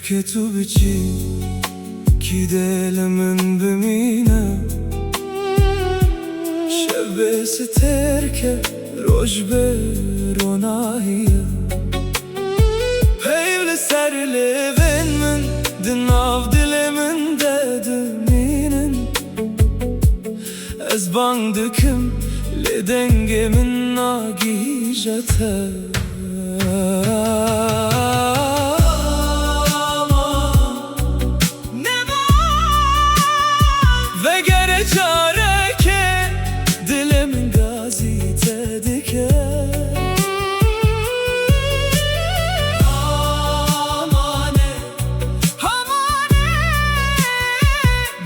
که تو بچی کی دل من بمینه شب ستر که روش به روناییه پیول سر لیون من دناف دل من دمینن از بانگ دکم لدنگ من ناگیجته چاره که دل من گازی تدکه همانه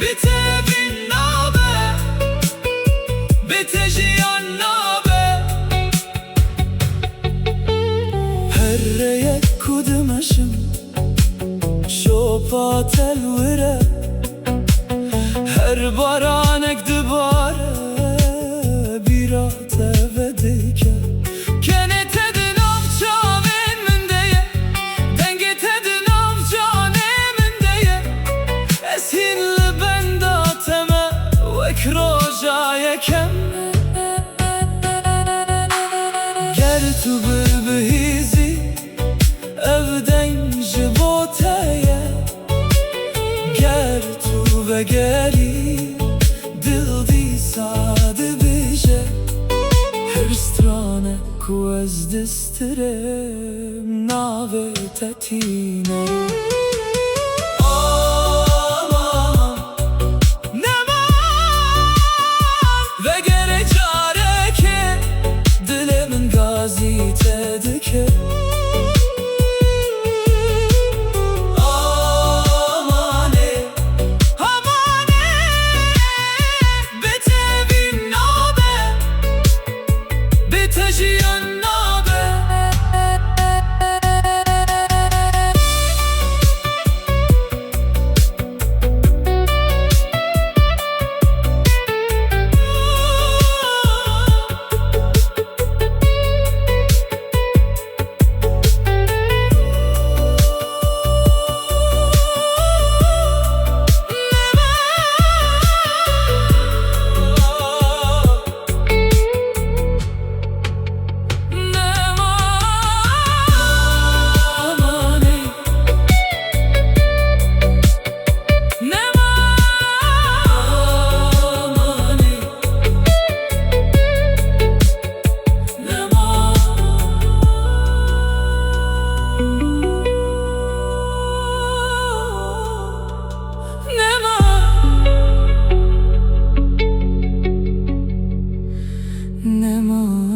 بته بین نابه بته جیان نابه هر یک کدومشم شوپا تلوره هر بارانک دباره بیرات و دیگه کنه تدنام جامن من دیه دنگه تدنام جانه من دیه اسهین لبنداتمه وک روژای کم گر تو بهیزی evden jiboteye ger tu vegeri هر strane ku ez distrem nave tatine aman neman ve gere çare ke dilimin gazi tedike Nemo